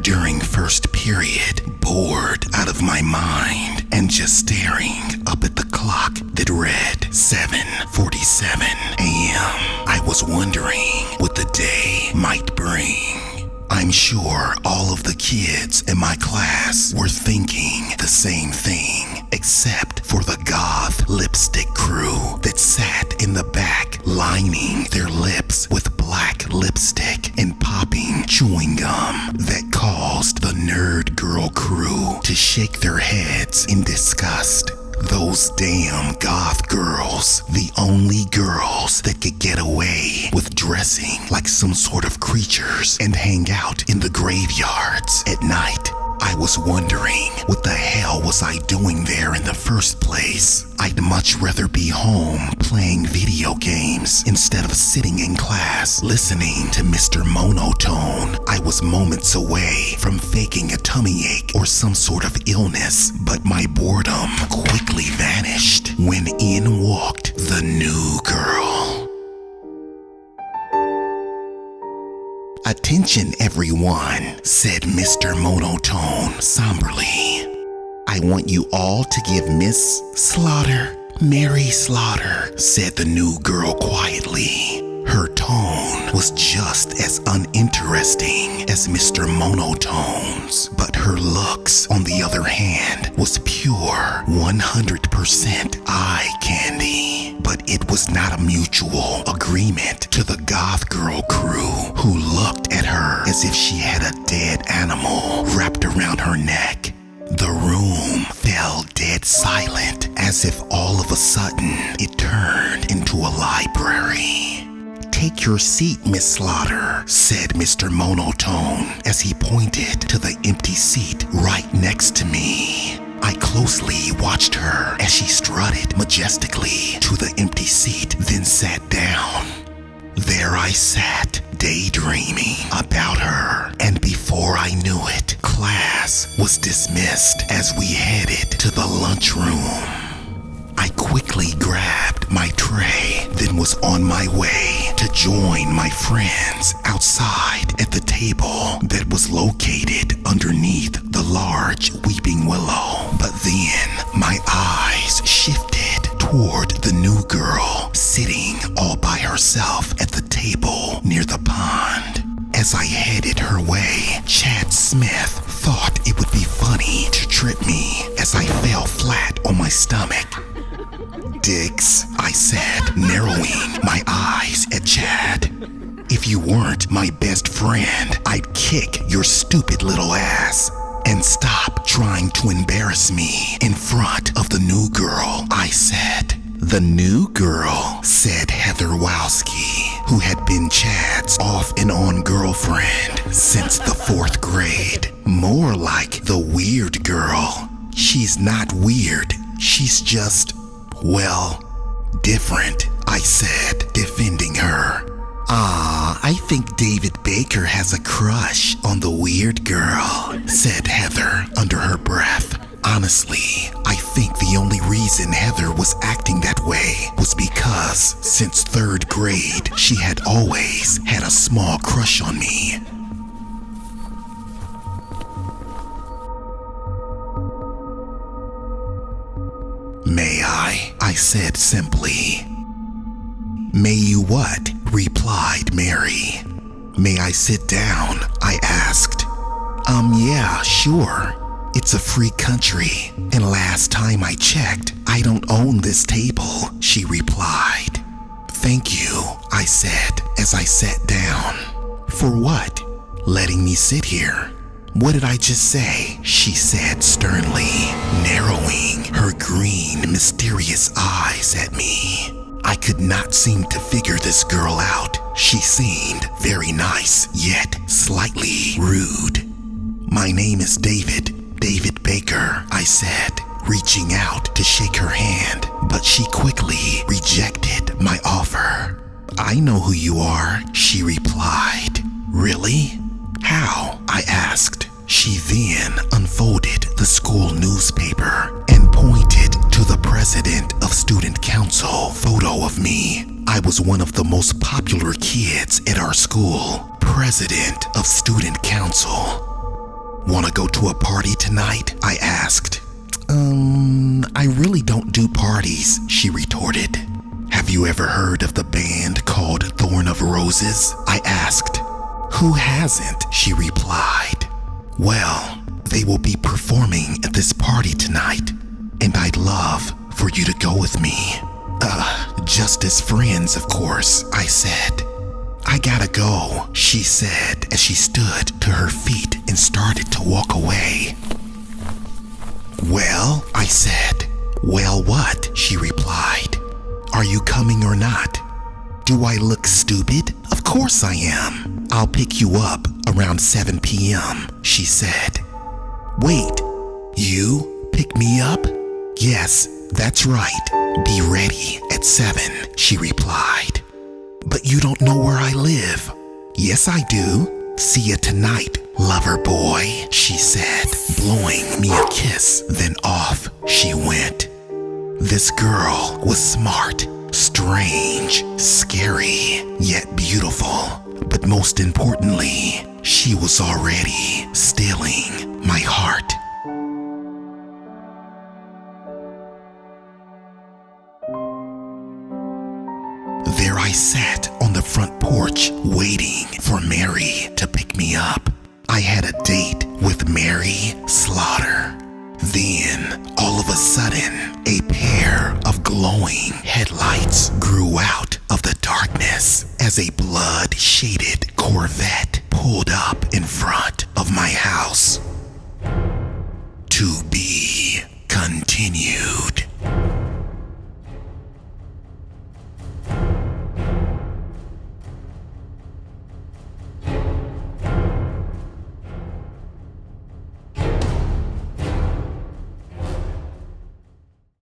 during first period, bored out of my mind and just staring up at the clock that read 7:47 a.m. I was wondering what the day might bring. I'm sure all of the kids in my class were thinking the same thing, except for the goth lipstick crew that sat in the back lining their lips with black lipstick and popping chewing gum that caused the nerd girl crew to shake their heads in disgust. Those damn goth girls, the only girls that could get away with dressing like some sort of creatures and hang out in the graveyards at night. I was wondering what the hell was I doing there in the first place. I'd much rather be home playing video games instead of sitting in class listening to Mr. Monotone. I was moments away from faking a tummy ache or some sort of illness, but my boredom quickly vanished when in walked the new girl. "Attention everyone," said Mr. Monotone somberly. "I want you all to give Miss Slaughter, Mary Slaughter," said the new girl quietly. Her tone was just as uninteresting as Mr. Monotone's, but her looks, on the other hand, was pure 100% eye candy. But it was not a mutual agreement to the goth girl crew, who looked at her as if she had a dead animal wrapped around her neck. The room fell dead silent, as if all of a sudden it turned into a library. "Take your seat, Miss Slaughter," said Mr. Monotone as he pointed to the empty seat right next to me. I closely watched her as she strutted majestically to the empty seat, then sat down. There I sat, daydreaming about her, and before I knew it, class was dismissed as we headed to the lunchroom. I quickly grabbed my tray, then was on my way to join my friends outside at the table that was located underneath the large weeping willow. But then my eyes shifted toward the new girl sitting all by herself at the table near the pond. As I headed her way, Chad Smith thought it would be funny to trip me as I fell flat on my stomach. "Dicks," I said, narrowing my eyes at Chad. "If you weren't my best friend, I'd kick your stupid little ass. And stop trying to embarrass me in front of the new girl," I said. "The new girl," said Heather Wowski, who had been Chad's off and on girlfriend since the 4th grade. "More like the weird girl. She's not weird, she's just, well, different," I said, defending her. I think David Baker has a crush on the weird girl," said Heather under her breath. Honestly, I think the only reason Heather was acting that way was because since 3rd grade, she had always had a small crush on me. "May I said simply. "May you what?" replied Mary. "May I sit down?" I asked. Yeah, sure. It's a free country, and last time I checked, I don't own this table," she replied. "Thank you," I said as I sat down. "For what? Letting me sit here?" "What did I just say?" she said sternly, narrowing her green, mysterious eyes at me. I could not seem to figure this girl out. She seemed very nice, yet slightly rude. "My name is David Baker," I said, reaching out to shake her hand, but she quickly rejected my offer. "I know who you are," she replied. "Really? How?" I asked. She then unfolded the school newspaper and pointed to the president of student council photo of me. I was one of the most popular kids at our school, president of student council. "Wanna go to a party tonight?" I asked. I really don't do parties," she retorted. "Have you ever heard of the band called Thorn of Roses?" I asked. "Who hasn't?" she replied. "Well, they will be performing at this party tonight, and I'd love for you to go with me. Just as friends, of course," I said. "I gotta go," she said as she stood to her feet and started to walk away. "Well," I said. "Well, what?" she replied. "Are you coming or not?" "Do I look stupid? Of course I am. I'll pick you up around 7 p.m., she said. "Wait, you pick me up?" "Yes, that's right. Be ready at 7, she replied. "But you don't know where I live." "Yes, I do. See you tonight, lover boy," she said, blowing me a kiss. Then off she went. This girl was smart, strange, scary, yet beautiful. But most importantly, she was already stealing my heart. There I sat on the front porch waiting for Mary to pick me up. I had a date with Mary Slaughter. Then, all of a sudden, a pair of glowing headlights grew out of the darkness as a blood-shaded Corvette pulled up in front of my house. To be